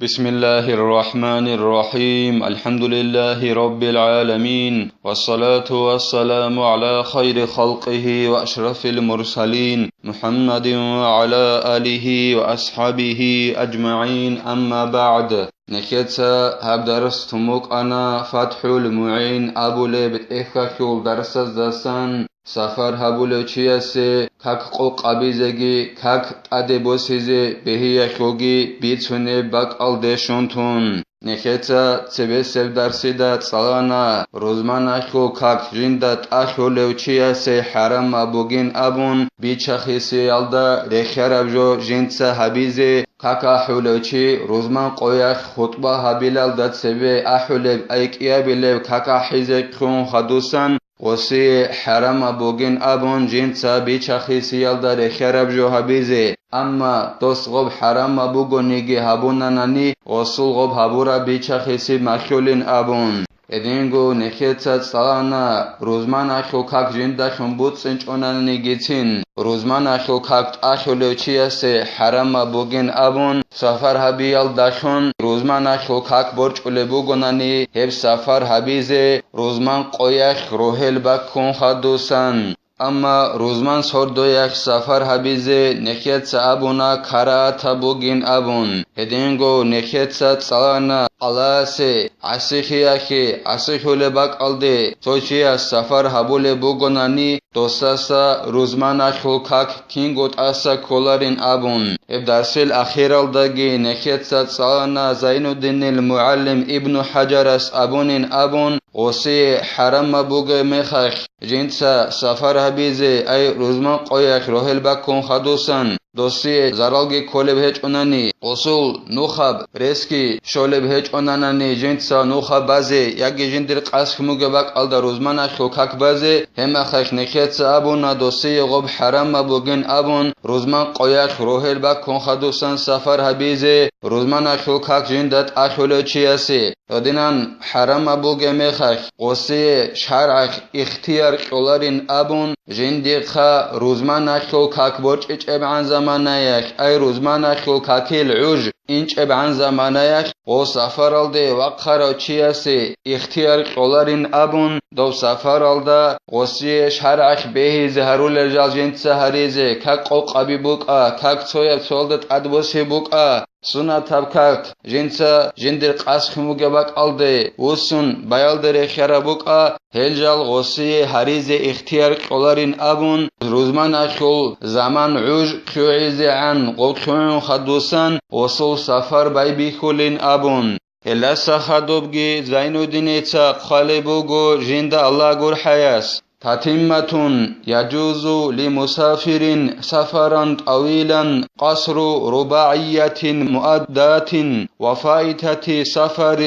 بسم الله الرحمن الرحيم. الحمد لله رب العالمين، والصلاة والسلام على خير خلقه وأشرف المرسلين محمد وعلى آله وأصحابه أجمعين. أما بعد، نكتسا هب درس تموك أنا فتح المعين أبو ليبت إخاكيول درس الزسان سفر هبولو چیاسه کک قوق ابیزگی کک ادبوسیزه بهی خوگی بیتونه بک آلدشونتون نخیتا تبسف درسیده سالانا روزمان اخو کک جندت اخو لوچیاسه حرم ابوگین ابون بیچخیسی یالده رخیرب جو جنسه حبیزه کک اخو لوچی روزمان قویخ خطبه حبیلال داد سبه اخو لب ایکیا بیلب کک احیزه خون خدوسن وسی حرم ابوگین ابون جنسا بیچخی سیال داره خراب جو حبیزه اما دوست غب حرم ابوگو نیگی هبوننانی وصول غب هبورا بیچخی سی مخیولین ابون ادینگو نخیتت سالانا روزمان اخو کک جنده خون بود سنچ اونن نیگیتین روزمان اخو کک اخو لوچیاسه حرم ابوگین ابون سفر حبیال دخون روزمان اخو کک برچ اولبوگونانی هب سفر حبیزه روزمان قویخ روحل بکن خدوسن اما روزمان سردو یک سفر حبیزه نخیت ابونا کرا تبوگین ابون هدینگو نخیت سالانا قلاسه عسیخی اخی عسیخول بک alde توچیا سفر حبول بوگونانی دوستاسا روزمان اخو کک کینگوت اسا کولارین ابون اب درسل اخیرالدگی نخیت سالانا زین الدین المعلم ابن حجر اس ابونین ابون وسی حرم بوگ مخخ جنسا سفر حبیزه ای روزمان قویخ روحل بکن خدوسن دوستی زرالگی کولب هچ اونانی اصول نوخب ریسکی شولب هچ اونانانی جنسا نوخب بازی یکی جندر قاسخ موگه بک alda روزمان اخو کک بازی هم اخیخ نخیت ابونا دوستی غب حرم بوگین ابون روزمان قویخ روحل بکن خدوسن سفر حبیزه روزمان اخو کک جندت اخولو چیاسی ودینان حرم بوگه مخخ وسی شرع اختیار قولارین ابون جندیقا روزمان اخو کک برچ اچ ابعان زمانایخ ای روزمان اخو ککیل عوج اینچ ابعان زمانایخ و سفر alde وقخرا چیاسی اختیار قولارین ابون دو سفر alda وسی شرع بهی زهرول رجال جنس هریزه کک قوق ابی بوکا کک تویب سولدت ادبوسی بوکا سونا تبکت جنسا جندر قاسخ موگه بک alde وسون بیالدر خرابوکا هلجال غصی حریز اختیار قولارین ابون روزمان اخول زمان عوج قیوعیز عن قوقیون خدوسن وصول سفر بای بیخولین ابون هلسا خدوبگی زینو دینیتا خالبوگو جند الله گر حیاس تتمتون يجوز لمسافر سفرا طويلا قصر رباعية مؤدات وفائتة سفر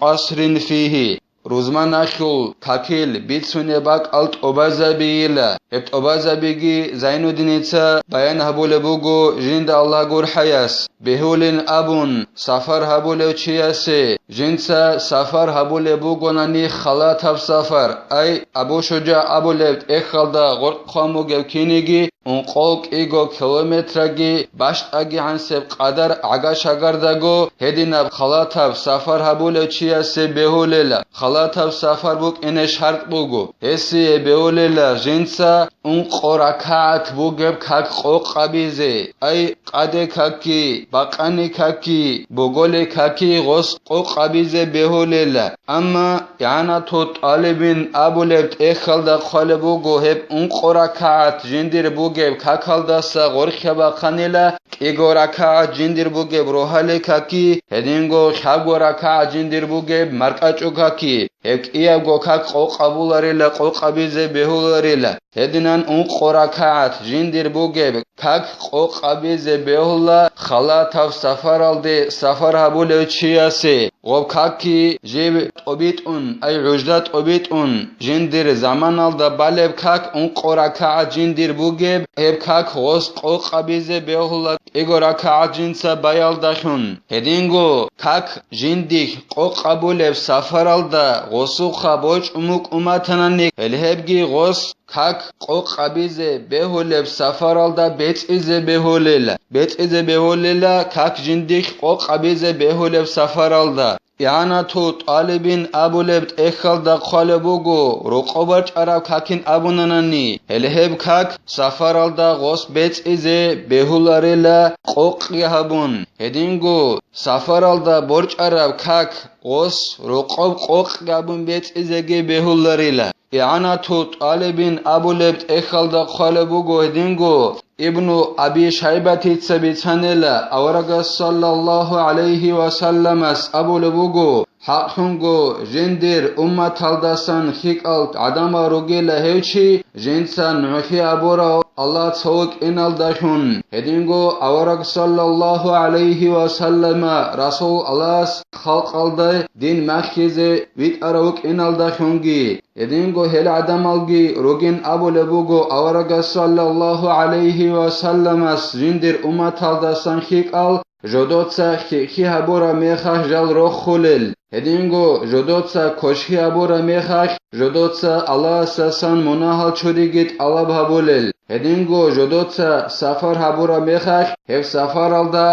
قصر فيه روزمان اخو کاکیل بیتسونه باک الت اوبازابیلا ابت اوبازابیگی زینو دینیتا بیان هبول بوگو جند الله گر حیاس بهولین ابون سفر هبول چیاسه جنسا سفر هبول بوگونانی خلات هف سفر ای ابو شجاع ابو لبت اخالدا غرق خامو گوکینیگی اون قوق ایگو کیلومترگی باشت اگی عنسب قدر عگا شگردگو هدینب خلات هف سفر هبول چیاسه بهولیلا خلات هف سفر بوک اینه شرط بوگو هسی بهولیلا جنسا اون قرکات بوگب کک قوق قبیزه ای قده ککی بقانی ککی بوگول ککی غص قوق قبیزه بهولیلا اما یعنی تو طالبین ابو لبت اخالدا خالبوگو هب اون قرکات جندیر بوگب ککالداسا غرخه بقانیلا ایگو رکات جندیر بوگب روحال ککی هدینگو خبگو رکات جندیر بوگب مرکچو ککی هک ایگو کک قوق قبولاريلا قوق قبیزه بهولاریلا هدینان اون قرکات جندیر بوگب کک قوق قبیزه بهولا خلات هف سفر alde سفر هبول چیاسه غب ککی جیب طبیت اون ای عجدت طبیت اون جندیر زمان alda بالب کک اون قرکات جندیر بوگب هب کک غص قوق قبیزه بهولا ایگو رکات جنسا بیال دخون هدینگو کک جندیک قوق قبول سفر alda غصو خبوچ اموک امتنانی الهبگی غص ქაქ ყოყაბიზე ბეჰოლებ საფარალდა ბეწიზე ბეჰოლელა ქაქ ჟინდიხ ყოყაბიზე ბეჰოლებ საფარალდა Ianatu talibin abulebt ekhalda khalebugu ruqobar çarav kakin abunanani helheb kak safaralda gos betsize behularela qoqyahabun hedingu safaralda borçarav kak gos ruqob qoqyabun betsizege behularela Ianatu talibin abulebt ekhalda khalebugu hedingu İbnu Abi Shaybati tsabitsanela avaraga sallallahu aleyhi ve sellemes abulubugu haqhungu jendir ummat haldasan hikalt adama rugela hevchi jensan nuhi abura Allah soğuk inaldashun hedingu avarag sallallahu aleyhi ve selleme Rasul Allahs halqalday din merkezi vit aravuk inaldashungi hedingu hel adamalgi rugin abulubugu avaraga sallallahu aleyhi ve sellemes jendir ummat haldasan hikal Jodotsa hi habora mekha jal rokhulel hedingo jodotsa koshi habora mekha jodotsa Allah sasan monahal chodigit Allah habulel hedingo jodotsa safar habora mekha hev safar alda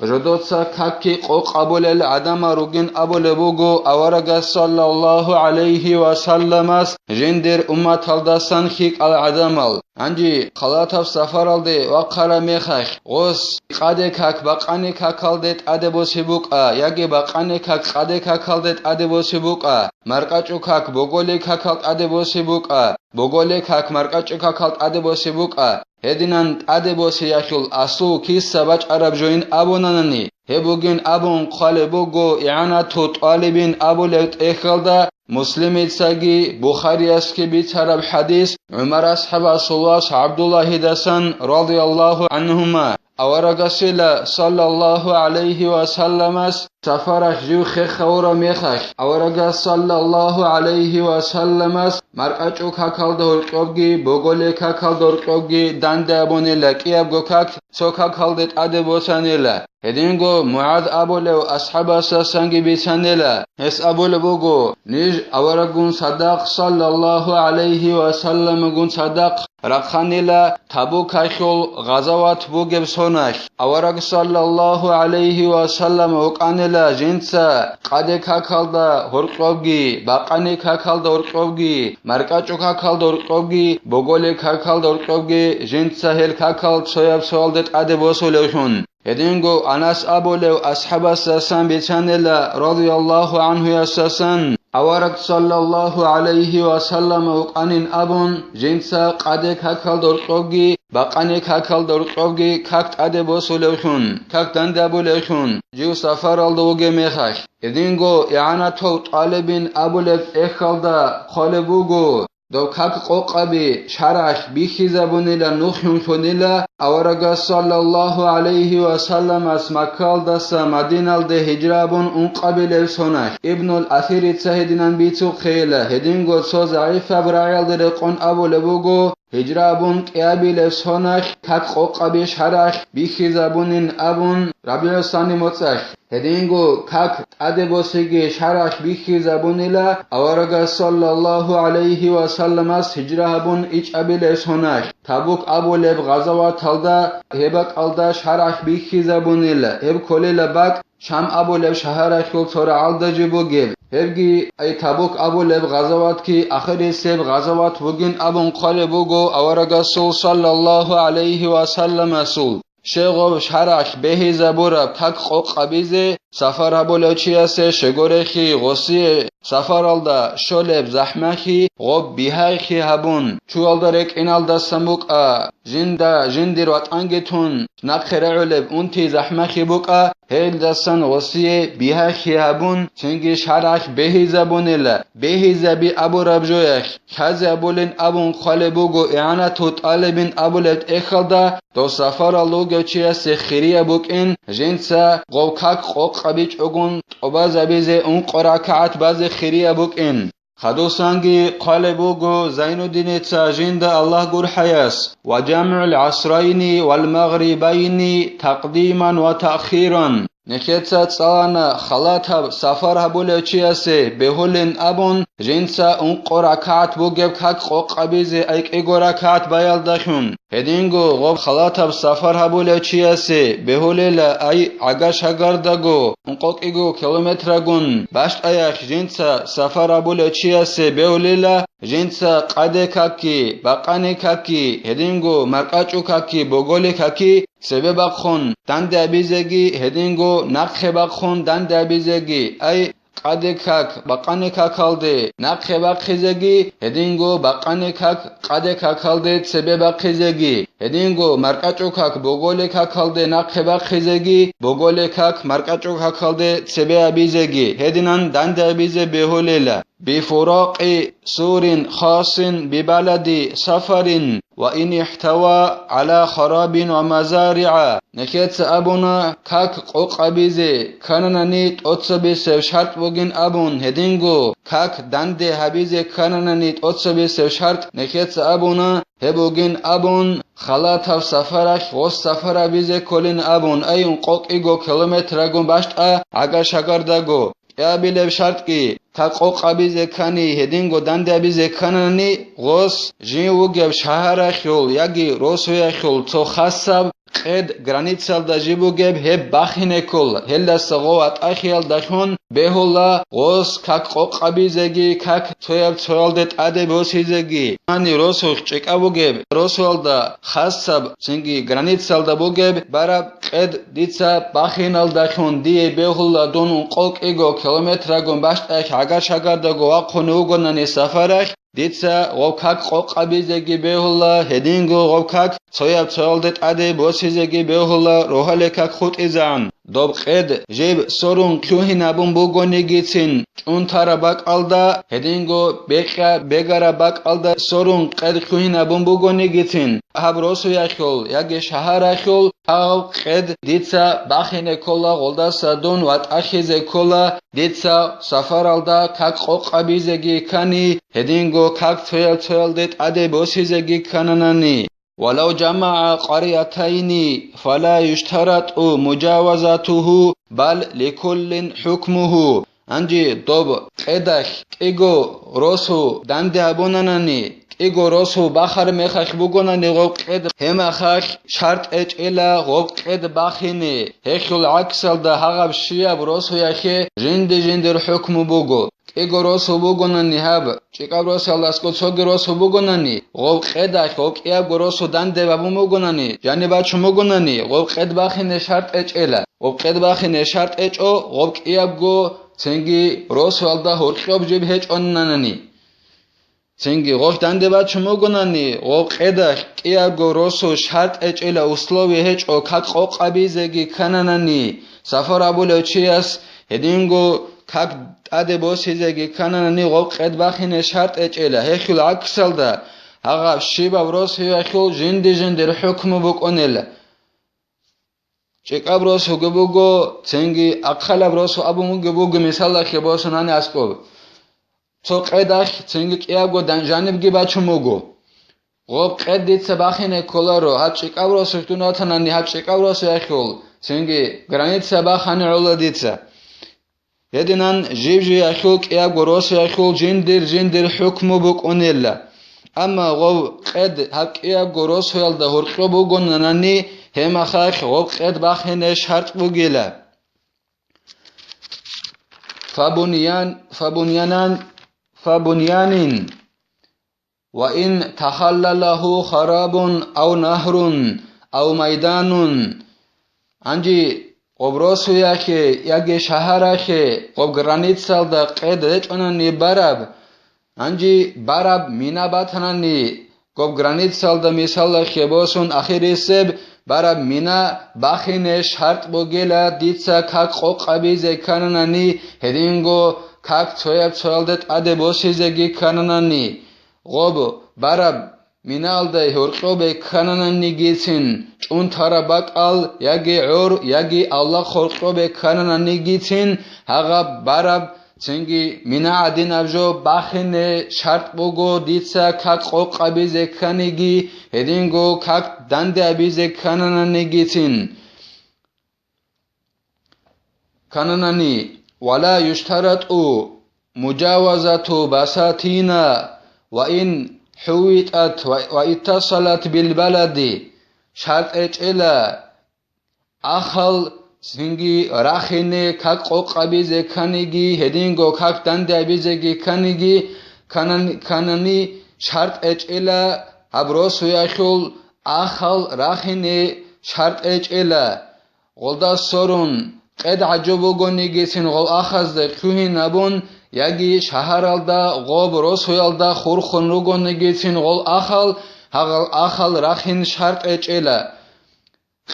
jodotsa kakki qoq abulel adama rugin abulebugo avaraga sallallahu aleyhi ve sellemas jendir ummat haldasan hik al adamal Anji qalatav safar alde waqara mekha gos qade kak baqani kakaldet adebosibuqa yage baqani kak qade kakaldet adebosibuqa marqaçu kak bogole kakal adebosibuqa bogole kak marqaçu kakal adebosibuqa hedinan adebosi yashul asu kis sabac arab join abonanani hebugin abon qalebugo i'anatu talibin abulet ekhalda Muslimitsagi Bukhariyaski bitarab hadis Umar ashaba sullas Abdullah hidasan radiyallahu anhuma Avaragasila sallallahu aleyhi ve sellemes safarah jiv khawra mekhash Avaragas sallallahu aleyhi ve sellemes marqaçu kakalda horqobgi bogole kakalda horqobgi dande abonela qiyab gokak sokakaldet adebosanela Hedingo Muad abulev ashaba sasangi bisanela es abulebugo nij avaragun sadaq sallallahu aleyhi ve sellem gun sadaq Rakhanila Tabuk ashul ghazavat bugeb sonash avarag sallallahu aleyhi ve sellem uqanila jinsa qade kakalda horqobgi baqani kakalda horqobgi marqaçu kakalda horqobgi bogole kakalda horqobgi jinsa hel kakal soyab soaldet ade bosoleshun Hedingo Anas abulev ashaba sasan bitanela radiyallahu anhu yasasan Avarak sallallahu aleyhi ve sellem uqanin abun jinsa qade kakal dorqogi baqani kakal dorqogi kakt ade bosoleshun kakt dande aboleshun jiu safar aldo uge mekhash Hedingo i'anatu talibin abulev ekhalda khalebugo Do kak qoqabi sharash bixizabunila nukhun shunila avaraga sallallahu aleyhi ve sellem as Makkaldasa Madinalde hicrabun unqabilev sonash Ibnul Athir itsahedinan bitu khela hedingo so zaif abrayalde qon abulebugo hicrabun qiabilev sonash kak qoqabi sharash bixizabunin abun rabiosani motsash Hedingo kak adebosigi sharash bikhizabunila avaraga sallallahu aleyhi ve sellemas hicrahabun iç abile sonash Tabuk abuleb ghazavat halda hebak alda sharash bikhizabunila heb kolela bak Sham abulev shaharash kol sonra alda jibugev Hevgi ay Tabuk abulev ghazavat ki akhiri seb ghazavat bugin abun qalebugo avaraga sallallahu aleyhi ve sellem asul Sheghov sharash behi zabura kak qoqabize safar abulachiase shegorehi ghosie safar alda sholeb zahmahi ghob bihayhi habun chualdarek inalda samuqa jindir watangetun naqheruleb unti zahmahi buqa hel dasan ghosie bihayhi habun chengi sharash behi zabunela behi zabi aburabjoyak khazi abulin abun khalebugo i'anatu talibin abulet ekhalda do safar aldo Göçiyase khiriya bukin jinsa qovkak qoqabich ogun toba zabize un qorakaat baze khiriya bukin Khadusangi qalebugo Zainuddin Tsajinda Allah gur hayas wa jam'ul asrayni wal maghribayni taqdiman wa ta'khiran Necheta tsana khalatab safar habule chiase beholen abon jinsa unqorakat bugeb kak qoqabize ayqigorakat bayaldashun hedingo gob khalatab safar habule chiase beholela ay agashagardago unqoqigo kilometragun bashtayakh jinsa safar habule chiase beholela jinsa qade kaki baqane kaki hedingo marqachu kaki bogole kaki sebebaqhon dande abizegi hedingo naqhebaqhon dande abizegi ay qade kak baqane kakalde naqhebaqhizegi hedingo baqane kak qade kakalde sebebaqhizegi hedingo marqachu kak bogole kakalde naqhebaqhizegi bogole kak marqachu kakalde sebe abizegi hedinan dande abize beholela بفراق سور خاص ببلد سفر وإن احتوى على خراب ومزارع نكيت أبونا كاك قوقبيزي كانناني توتسبي سوشارت بوغين أبون هدينغو كاك داندي هبيزي كانناني توتسبي سوشارت نكيت أبونا هبوغين أبون خلاطف سفرك غوص سفر بيزي كولين أبون أيون قوق إيغو كيلومترغون باشت أغا شاگرداغو يا بيلب شرطكي تاقوقابيزي كاني هدينغو داندابيزي كاناني غوص جين وگب شهرخيول ياگي روسويخيول تو خاصب قد گرانيتسال دا جيبوگب هب باخينكول هلا سغوات اخيال داشون بهولا غوص كاك قوقابيزيگي كاك تويال دت ادي بوسيزيگي اني روسوخ چيقابوگب روسوال دا خاصب سنگي گرانيتسال دا بوگب براب قد ديتسا باخينال داشون دي بهولا دون قوق ايگو كيلومترغون باشت اگر شاگرداگو واقوني وگوناني سفرخ ديتسا غوكاك قوقابيزيگي بهولا هدينغو غوكاك تويالدت ادي بوسيزيگي بهولا روحالكاك خوت ازان دوب قد جيب سورون كيوهين ابون بوگونيگيتين چونتارا باك alda هدينغو بيگارا باك alda سورون قد كيوهين ابون بوگونيگيتين هابروسو ياخول ياگي شهر اخول او قد ديتسا باخينه كولا غولداسا دون وات اخيزه كولا ديتسا سفر alda كاك قوقابيزيگي كاني هدينغو كاك تويالدت ادي بوسيزيگي كاناناني ولو جمع قريتين فلا يشترط مجاوزته بل لكل حكمه انجي دوب قدخ ايگو روسو دانده ابوناناني ايگو روسو بخر مخخ بوگوناني غوب قد همخخ شرط اچلا غوب قد بخيني هخل عكسل ده هغب شياب روسو يخي جند الحكم بوگو ايگو روسو بوگوناني هاب چيقاب روسو اللاسكو چوگي روسو بوگوناني غوب قدخ غوب قياب روسو دانده بابو موگوناني جاني باچو موگوناني غوب قد بخيني شرط اچلا غوب قد بخيني شرط اچو غوب قياب گو سنگي روسو alda هورخيوب جيب هچ اوناناني سنگي غوش دانده باچو موگوناني غوب قدخ قياب گو روسو شرط اچلا اسلوبي هچ او كاك قوقابيزيگي كاناناني سفر ابولو چياس هدينگو كاك ادي بوسيزيگي كاناناني غوب قد بخيني شرط اچلا هخل عكسل ده هغا شيبا روسو يخل جند الحكم بوگونيلا چيقاب روسو گبوگو سنگي اقخلاب روسو ابو موگبوگو مثالا خبوسو ناني اسكو تو قدخ سنگي قيابگو دانجانبگي باچو موگو غوب قد ديتسا باخينه كولارو هاب چيقاب روسو دوناتاناني هاب چيقاب روسو يخل سنگي گرانيتسا باخاني عولا ديتسا يدنان جيبجي يخل قيابگو روسو يخل جندر حكم بوگونيلا اما غوب قد هاب قيابگو روسو يالدا هورخيو بوگوناناني هما خاخ غوب قد باخينه شرط بوگيلا فبنيان وإن تخلله خراب أو نهر أو ميدان انجي قبروسو ياگي شهرخي قب گرانيتسال دا قد اچوناني انجي براب مينا باتناني قب گرانيتسال دا مثال خبوسون اخيري سب براب مينا باخينه شرط بوگيلا ديتسا كاك قوقابيزي كاناناني هدينغو كاك تويالدت ادي بوسيزيگي كاناناني غوب براب مينال دا هورقوبي كاناناني گيتين چونتارا باقال ياگي عور ياگي الله خورقوبي كاناناني گيتين هغا براب سنگي مينا عدين ابجو باخينه شرط بوگو ديتسا كاك قوقابيزي كانيگي هدينغو كاك دانده ابيزي كاناناني گيتين كاننني ولا يشترط مجاوزة بساتين وإن حويطت واتصلت بالبلد شرط إلى أخل سنجي راخيني كاك قوقابيزي كانيجي هدينغو كاك داندابيزي كانيجي كانني شرط إلى أبروسو يخول أخل راخيني شرط إلى غلدا سورون قد عجبوغوني جيسين غل أخذ كوهين أبون يجي شهرالدا غوب روسويالدا خورخون روغوني جيسين غل أخل راخين شرط إلى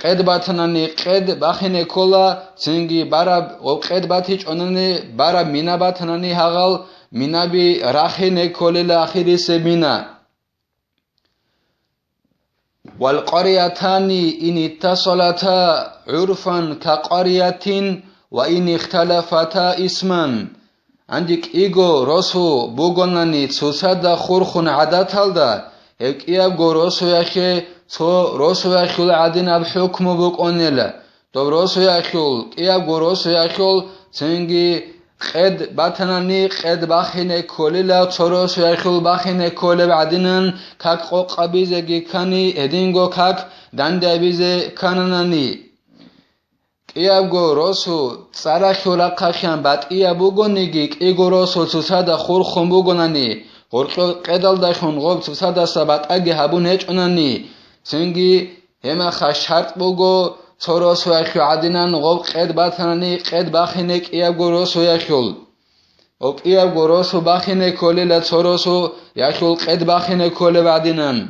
قد باتناني قد باخيني كولا سنجي بارب وقد باتيج أناني بارب مينا باتناني هغل مينا بي راخيني كولي لآخيري سبينا والقريتان إن اتصلتا عرفا كقرية وإن اختلفتا اسما عندك إيغو روسو بوغوناني تسوسادا خورخون عاداتالدا هكياب غو روسو يخي تو روسو يخيول عادين بحكم بوغونيلا تو روسو يخيول كياب غو روسو يخيول سنجي قد باتناني قد باخيني كوليلا تروسو يخيول باخيني كولي بعدين كاك قوقابيزي كاني هدينغو كاك داندابيزي كانناني كيابغو روسو صراخيولا قاخيان بات إيابوغونيجي كيغو روسو تسادا خورخون بوغوناني غورقو قدال داخون غوب تسادا سبات أجي هابون هيجوناني سنجي هما خشارت بوغو تروسو يخيو عدنان غوب قد باتناني قد باخيني كيابغو روسو يخيول وكيابغو روسو باخيني كولي لا تروسو يخيول قد باخيني كولي بعدنان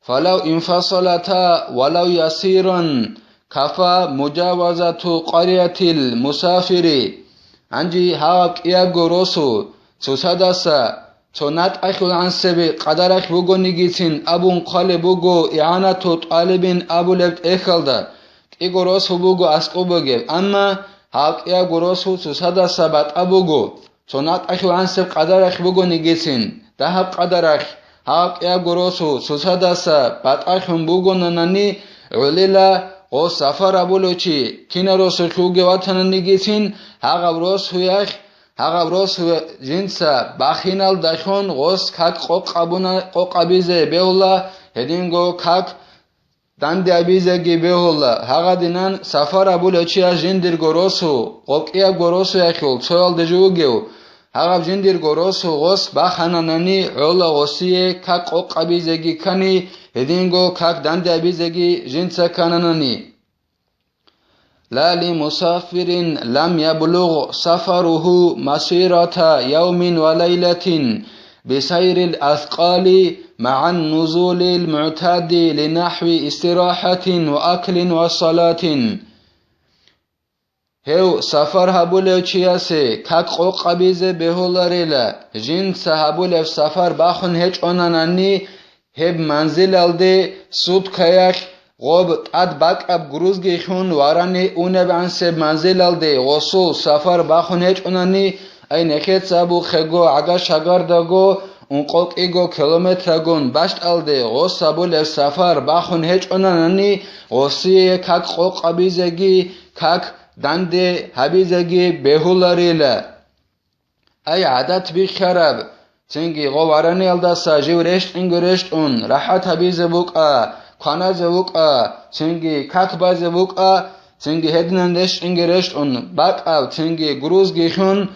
فلو انفصلتا ولو يسيرا كفى مجاوزة قرية المسافر عندي هاك يابغو روسو تسادسا تونات أخل عن سبي قدرك بوغو نيجيتين أبون قال بوغو إعانة طالبين أبو لبت إخلدا إيغو روسو بوغو أسقو بوغيب أما هاك يابغو روسو تسادسا بات أبوغو تونات أخل عن سبي قدرك بوغو نيجيتين دهب قدرك هاك يابغو روسو تسادسا بات أخل بوغو ناناني عليلا او سفر ابولوچی کینا روسو خوگه وطن نگیتین هاغب روس جنسا باخینال داشون غوس کاک قوقابیزه بیولا هدینگو کاک داندیابیزه گی بیولا هاغا دینان سفر ابولوچی جندر گروسو قوقیا گروسو یخول سوال دجوگیو هاغب جندر گروسو غوس باخانانانی عولا غوسیه کاک قوقابیزه گی کنی هدينغو كاك داندابيزي جنسا كانناني لا لمسافر لم يبلغ سفره مسيرة يوم وليلة بسير الأثقال مع النزول المعتاد لنحو استراحة وأكل وصلاة هو سفر هبولو چياسي كاك قوقابيزي بهولاريلا جنسا هبولو سفر باخن هيج اوناناني هب منزل الده سود كياك غوب تاد باك اب گروز گيخون واراني اونه بانسب منزل الده غصول سفر باخون هيج اوناني اي نخيت سابو خگو عگا شگار داگو اون قوق ايگو كيلومترگون باشت الده غص سابو لف سفر باخون هيج اوناني غصيه كاك قوق ابيزگي كاك دانده حبيزگي بهولاريلا اي عادت بخرب سنگي غواراني الداسا جيو رشت انگو رشت اون راحت حبيزه بوكا كانازه بوكا سنگي كاك بازه بوكا سنگي هدنان رشت انگو رشت اون باك او سنگي گروز گيخون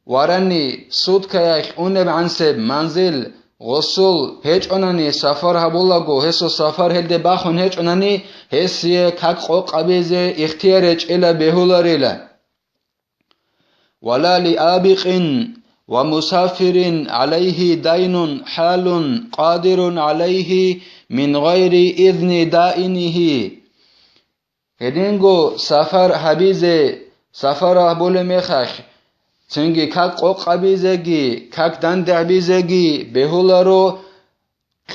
واراني سود كياك اون بعنسب منزل غسل هيج اوناني سفر هبولاگو هسو سفر هده باخون هيج اوناني هسيه كاك قوق عبيزه اختيارج الى بهولاريلا ولا لآبق ومسافر عليه دين حال قادر عليه من غير إذن دائنه هدينغو سفر حبيزه سفر بول مخخ سنگي كاك قوق عبيزگي كاك داند عبيزگي بهولارو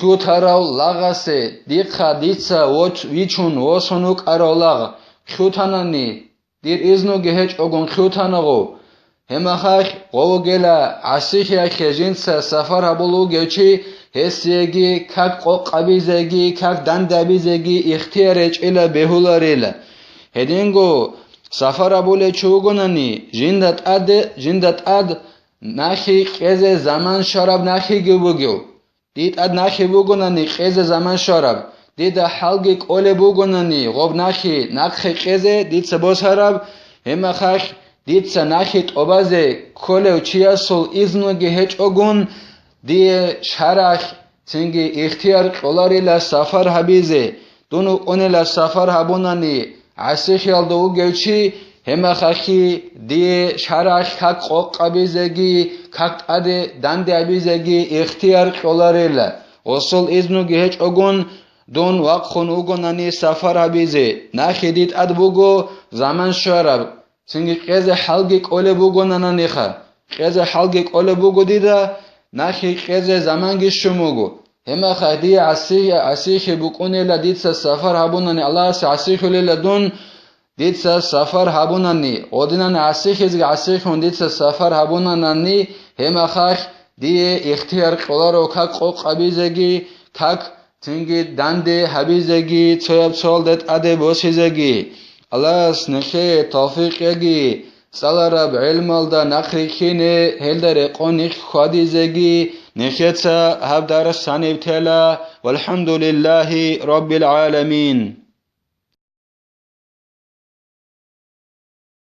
كوتاراو لاغاسه ديقا ديتسا ويچون وسونوك ارالاغ كوتاناني دير إذنوگه هج اوگون كوتاناغو همخخ قوگلا عسيخيا خجنسا سفر هبولوگيچي هسيگي كاك قوق عبيزگي كاك داند عبيزگي اختيارج الى بهولاريلا هدينغو Safara bole chugunani jindat ad nahi qeze zaman sharab nahi gubugil. Dit ad nahi bugunani qeze zaman sharab. Dida halgi qole bugunani qob nahi nakhi qeze dit sabos harab hema khakh dit sa nahi tobaze kole chiasul iznugi hech ogun die sharach tingi ikhtiyar qolarila safar habize dunu onela safar habunani asihal do gelchi hema khakhi die sharach khak qoqabizegi khak ade dande abizegi ikhtiyar qolarila osul iznugi hech ogun don waqkhun ugonani safar habize nakhidit adbugo zaman sharab tingi qeze halgi qole bugonanani kha qeze halgi qole bugodida نخی خیز زمانگی شموگو همه خدی عسیخ بکنه لدیت سفر هبونانی الله س عسیخ لدون دیت سفر هبونانی odinani عسیخ دیت سفر هبونانی همه خخ دی اختیار قلارو کک قوق قبیزگی کک تنگی دنده حبیزگی تویب سال دت اده بوسیزگی الله س نخی توفیق یگی سالارب علم الدا نخری خینه هلدر قونیخ خادی زگی نخیتسا هب در سانیب تلا والحمد لله رب العالمین